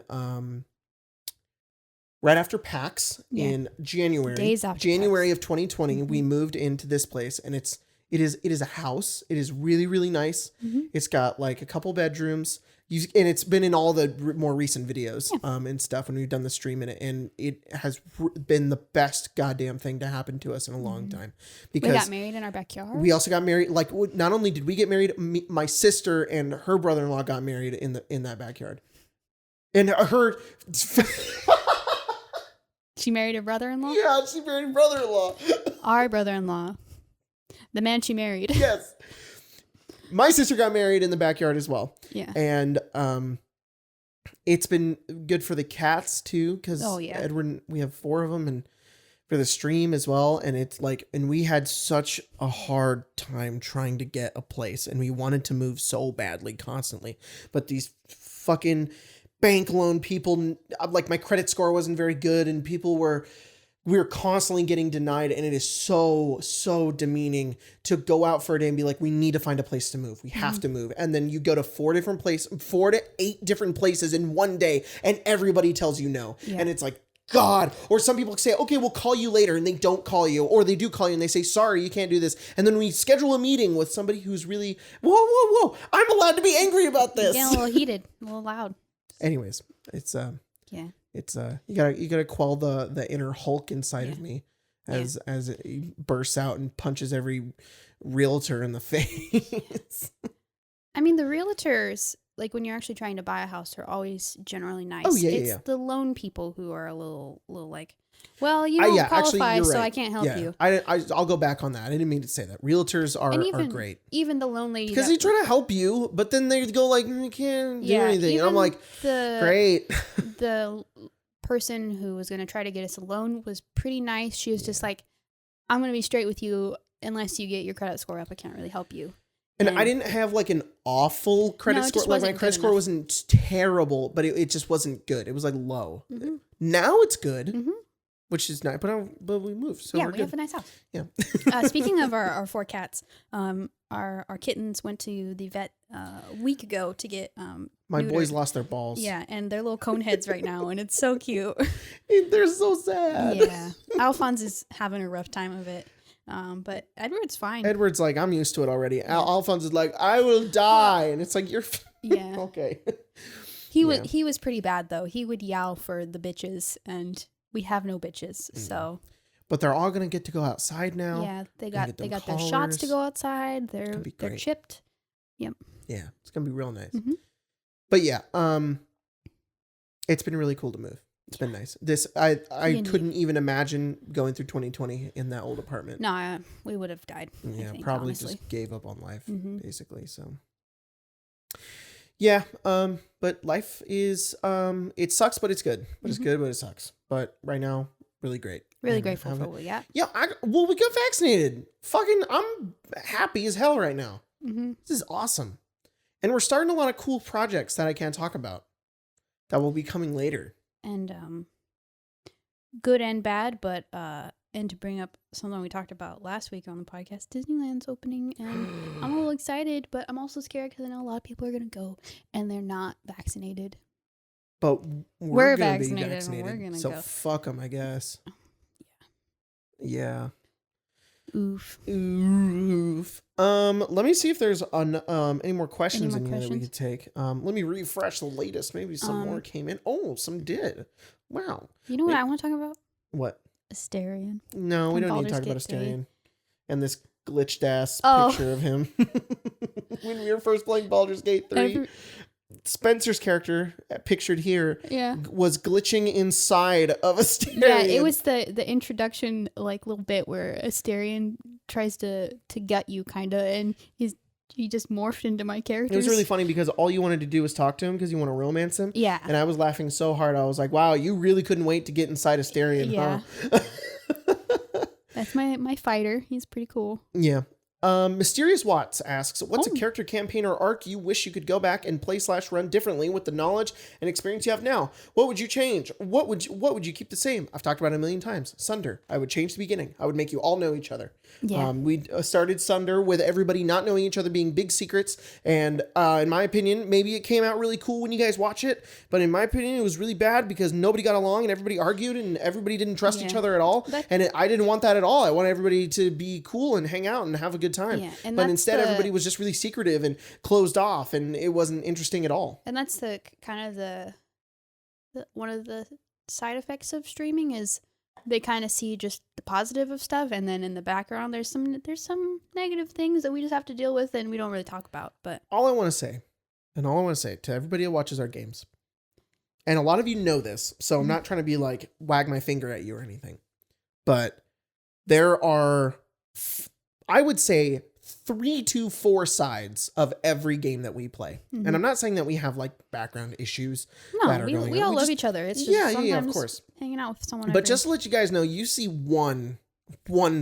right after PAX in January. Days after January PAX. of 2020, we moved into this place, and it is a house. It is really, really nice. It's got like a couple bedrooms. And it's been in all the more recent videos and stuff when we've done the stream in it. And it has been the best goddamn thing to happen to us in a long time. Because we got married in our backyard. We also got married. Like, not only did we get married, my sister and her brother-in-law got married in that backyard. And her... She married her brother-in-law? Yeah, she married brother-in-law. Our brother-in-law. The man she married. Yes. My sister got married in the backyard as well. Yeah. And it's been good for the cats too, because Edward, we have 4 of them, and for the stream as well. And it's like, and we had such a hard time trying to get a place, and we wanted to move so badly constantly. But these fucking bank loan people, like my credit score wasn't very good, and we were constantly getting denied, and it is so, so demeaning to go out for a day and be like, we need to find a place to move. We have to move. And then you go to 4 to 8 different places in one day, and everybody tells you no. Yeah. And it's like, God. Or some people say, okay, we'll call you later, and they don't call you, or they do call you and they say, sorry, you can't do this. And then we schedule a meeting with somebody who's really, whoa, I'm allowed to be angry about this. Getting a little heated, a little loud. Anyways, it's yeah. It's you gotta quell the inner Hulk inside of me as it bursts out and punches every realtor in the face. I mean, the realtors, like when you're actually trying to buy a house, are always generally nice. Oh, yeah, it's the loan people who are a little like, well, you don't qualify, actually, so right. I can't help you. I'll go back on that. I didn't mean to say that. Realtors are great. Even the loan lady, because they try to help you, but then they go like, you can't do anything, and I'm like, great. The person who was going to try to get us a loan was pretty nice. She was just like, I'm going to be straight with you. unless you get your credit score up, I can't really help you. And I didn't have like an awful credit score. Like my credit score wasn't terrible, but it just wasn't good. It was like low. Mm-hmm. Now it's good, which is nice. But we moved, so yeah, we're we good. have a nice house. Yeah. Speaking of our 4 cats, our kittens went to the vet a week ago to get my neutered. boys lost their balls. Yeah, and they're little cone heads right now, and it's so cute. They're so sad. Yeah, Alphonse is having a rough time of it. But Edward's fine. Edward's like, I'm used to it already. Alphonse is like, I will die. And it's like, you're yeah. Okay. He was pretty bad though. He would yell for the bitches, and we have no bitches. So but they're all gonna get to go outside now. Yeah, they got their shots to go outside. They're chipped. Yep. Yeah, it's gonna be real nice. Mm-hmm. But yeah, it's been really cool to move. It's been nice. I couldn't even imagine going through 2020 in that old apartment. No, we would have died. Yeah, I think, probably honestly. just gave up on life, basically. So yeah, but life is it sucks, but it's good. But it's good, but it sucks. But right now, really great. Really grateful for what we got. Yeah, we got vaccinated. I'm happy as hell right now. Mm-hmm. This is awesome. And we're starting a lot of cool projects that I can't talk about that will be coming later. And good and bad, but and to bring up something we talked about last week on the podcast, Disneyland's opening, and I'm a little excited, but I'm also scared because I know a lot of people are going to go and they're not vaccinated. But we're gonna vaccinated, be vaccinated, and we're gonna so go. fuck them, I guess. Yeah. Oof. Let me see if there's any more questions in here that we could take. Let me refresh the latest. Maybe some more came in. Oh, some did. Wow. You know what I want to talk about? What? Astarion. No, we don't need to talk about Astarion. And this glitched ass picture of him when we were first playing Baldur's Gate 3. Spencer's character, pictured here, was glitching inside of Astarion. Yeah, it was the introduction, like, little bit where Astarion tries to gut you, kind of, and he just morphed into my character. It was really funny because all you wanted to do was talk to him because you want to romance him. Yeah. And I was laughing so hard. I was like, wow, you really couldn't wait to get inside Astarion, huh? That's my fighter. He's pretty cool. Yeah. Mysterious Watts asks, what's a character campaign or arc you wish you could go back and play / run differently with the knowledge and experience you have now? What would you change? What would you keep the same? I've talked about it a million times. Sunder. I would change the beginning. I would make you all know each other. Yeah. We started Sunder with everybody not knowing each other being big secrets. And in my opinion, maybe it came out really cool when you guys watch it. But in my opinion, it was really bad because nobody got along and everybody argued and everybody didn't trust each other at all. I didn't want that at all. I want everybody to be cool and hang out and have a good time. Yeah, but instead everybody was just really secretive and closed off and it wasn't interesting at all. And that's the kind of the one of the side effects of streaming is they kind of see just the positive of stuff, and then in the background there's some negative things that we just have to deal with and we don't really talk about. But all I want to say to everybody who watches our games, and a lot of you know this, so I'm not trying to be like wag my finger at you or anything, but there are I would say 3 to 4 sides of every game that we play. Mm-hmm. And I'm not saying that we have like background issues. No, we all love each other. It's just sometimes of course. Hanging out with someone. But just to let you guys know, you see one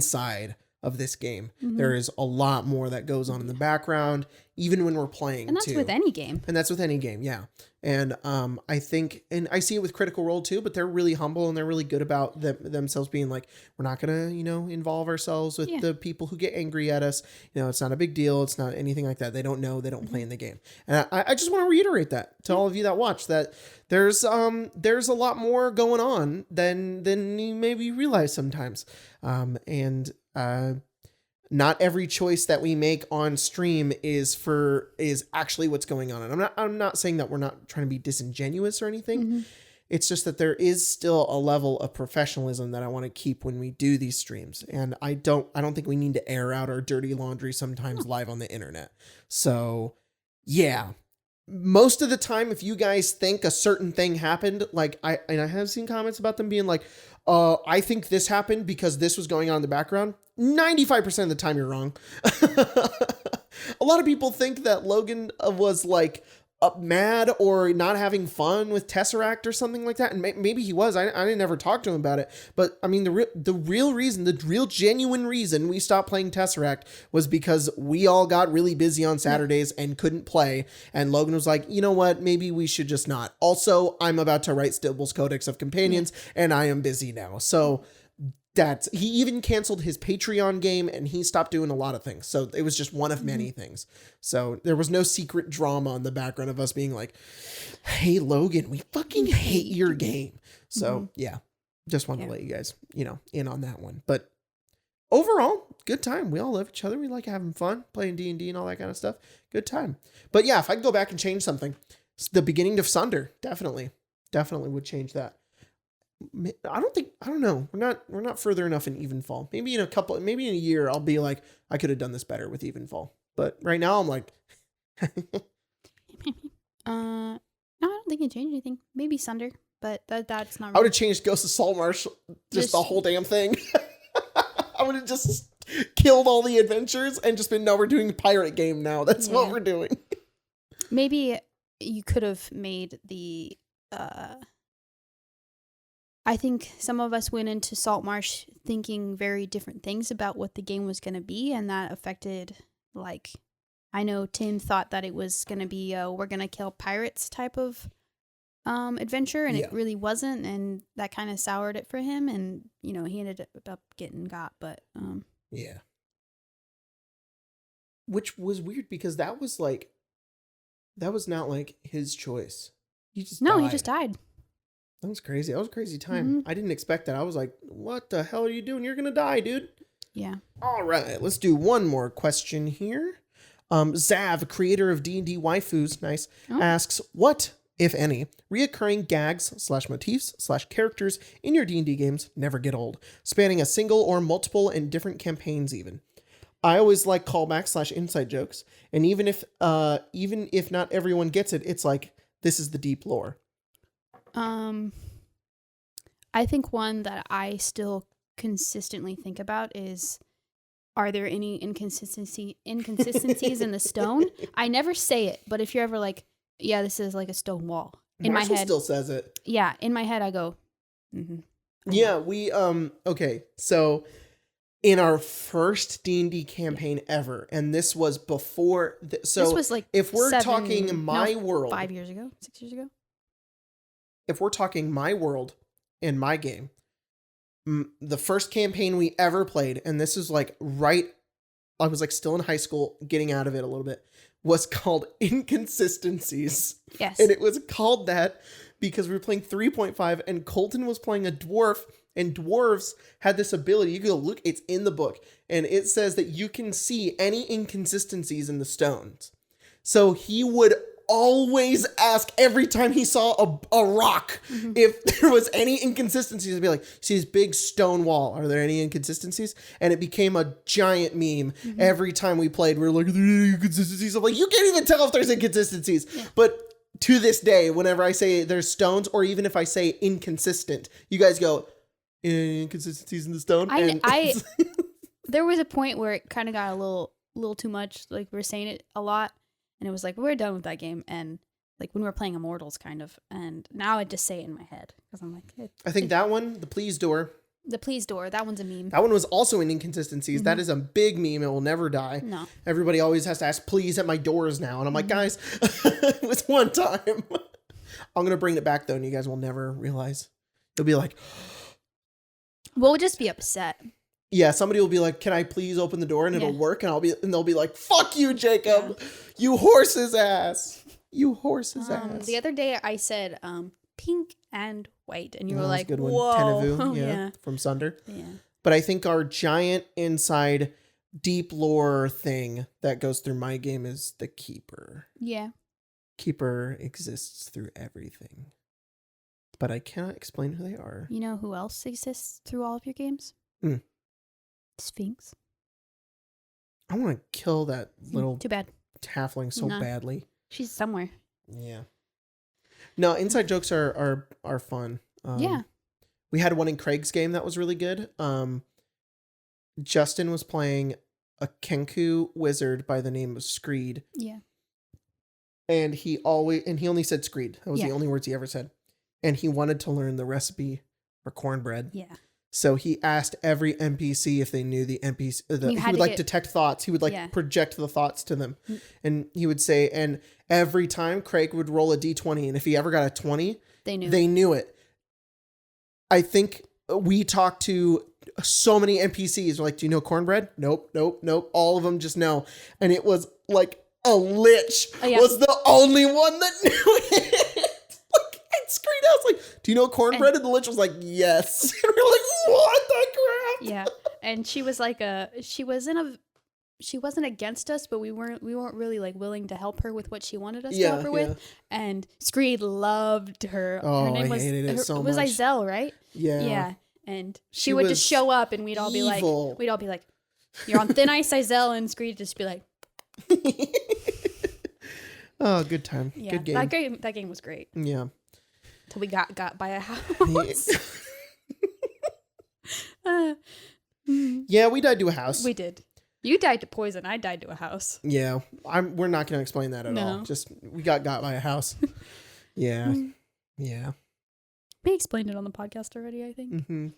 side of this game. Mm-hmm. There is a lot more that goes on in the background, even when we're playing. And that's with any game. And that's with any game, yeah. And I think, and I see it with Critical Role too, but they're really humble and they're really good about themselves being like, we're not going to, involve ourselves with the people who get angry at us. It's not a big deal. It's not anything like that. They don't know. They don't play in the game. And I just want to reiterate that to all of you that watch, that there's a lot more going on than you maybe realize sometimes. Not every choice that we make on stream is actually what's going on. And I'm not saying that we're not trying to be disingenuous or anything. Mm-hmm. It's just that there is still a level of professionalism that I want to keep when we do these streams. And I don't think we need to air out our dirty laundry sometimes live on the internet. So yeah, most of the time, if you guys think a certain thing happened, like I have seen comments about them being like, I think this happened because this was going on in the background. 95% of the time you're wrong. A lot of people think that Logan was like mad or not having fun with Tesseract or something like that. And maybe he was. I didn't ever talk to him about it. But I mean, the real genuine reason we stopped playing Tesseract was because we all got really busy on Saturdays and couldn't play. And Logan was like, you know what? Maybe we should just not. Also, I'm about to write Stibble's Codex of Companions and I am busy now. So he even canceled his Patreon game and he stopped doing a lot of things. So it was just one of many things. So there was no secret drama in the background of us being like, hey, Logan, we fucking hate your game. So yeah, just wanted to let you guys, in on that one. But overall, good time. We all love each other. We like having fun, playing D&D and all that kind of stuff. Good time. But yeah, if I could go back and change something, the beginning of Sunder, definitely would change that. I don't know. We're not further enough in Evenfall. Maybe in a year, I'll be like, I could have done this better with Evenfall. But right now I'm like, no, I don't think it changed anything. Maybe Sunder, but that's not. I would have changed Ghost of Saltmarsh, just the whole damn thing. I would have just killed all the adventures and just been, no, we're doing a pirate game now. That's what we're doing. Maybe you could have made the. I think some of us went into Saltmarsh thinking very different things about what the game was going to be, and that affected, I know Tim thought that it was going to be we're going to kill pirates type of adventure, and it really wasn't, and that kind of soured it for him, and, he ended up getting got, but... Yeah. Which was weird, because that was not, his choice. He just died. That was crazy. That was a crazy time. I didn't expect that. I was like, what the hell are you doing? You're going to die, dude. Yeah. All right. Let's do one more question here. Zav, creator of D&D Waifus, asks, what, if any, reoccurring gags / motifs / characters in your D&D games never get old, spanning a single or multiple and different campaigns even? I always like callbacks / inside jokes. And even if not everyone gets it, it's like, this is the deep lore. I think one that I still consistently think about is, are there any inconsistencies in the stone? I never say it, but if you're ever like, yeah, this is like a stone wall. In Marshall my head, still says it. Yeah, in my head I go, Yeah, we okay. So in our first D&D campaign ever, and this was before this was like, if we're talking my world 5 years ago, 6 years ago. If we're talking my world in my game, the first campaign we ever played, and this is I was still in high school, getting out of it a little bit, was called Inconsistencies. Yes. And it was called that because we were playing 3.5 and Colton was playing a dwarf, and dwarves had this ability. You go look, it's in the book, and it says that you can see any inconsistencies in the stones. So he would always ask every time he saw a rock if there was any inconsistencies. He'd be like, see this big stone wall, are there any inconsistencies? And it became a giant meme. Every time we played, we were like, there are inconsistencies. I'm like, you can't even tell if there's inconsistencies. But to this day, whenever I say there's stones, or even if I say inconsistent, you guys go, inconsistencies in the stone. There was a point where it kind of got a little too much. Like, we were saying it a lot. And it was like, we're done with that game. And when we were playing Immortals, kind of. And now I just say it in my head. Because I'm like... I think that one, the Please Door. The Please Door, that one's a meme. That one was also in Inconsistencies. That is a big meme. It will never die. No. Everybody always has to ask, please, at my doors now. And I'm like, guys, it was one time. I'm going to bring it back, though, and you guys will never realize. You'll be like... We'll just be upset. Yeah, somebody will be like, can I please open the door? And it'll work. And they'll be like, fuck you, Jacob. Yeah. You horse's ass. You horse's ass. The other day I said pink and white. And you were like, good one. Whoa. Tenevu, yeah, from Sunder. Yeah. But I think our giant inside deep lore thing that goes through my game is the Keeper. Yeah. Keeper exists through everything. But I cannot explain who they are. You know who else exists through all of your games? Sphinx. I want to kill that little too bad halfling so badly. She's somewhere. Yeah. No, inside jokes are fun. Yeah. We had one in Craig's game that was really good. Justin was playing a Kenku wizard by the name of Screed. Yeah. And he only said screed. That was the only words he ever said. And he wanted to learn the recipe for cornbread. Yeah. So he asked every NPC if they knew the NPC. He would like detect thoughts. He would like project the thoughts to them. And he would say, and every time Craig would roll a D20, and if he ever got a 20, they knew it. I think we talked to so many NPCs. We're like, do you know cornbread? Nope. All of them just know. And it was like a lich was the only one that knew it. Like, it screamed out. Like, do you know cornbread? And the lich was like, yes. And we're like, what the crap? Yeah. And she was like she wasn't against us, but we weren't really like willing to help her with what she wanted us to help her with. And Screed loved her. Oh, her name I hated it so much. It was Izelle, right? Yeah. Yeah. And she would just show up, and we'd all be like, you're on thin ice, Izelle, and Screed would just be like, oh, good time. Yeah, good game. That game was great. Yeah. Till we got by a house. Yeah, we died to a house. We did. You died to poison. I died to a house. Yeah, we're not going to explain that at all. Just we got by a house. Yeah, yeah. We explained it on the podcast already, I think. Mm-hmm.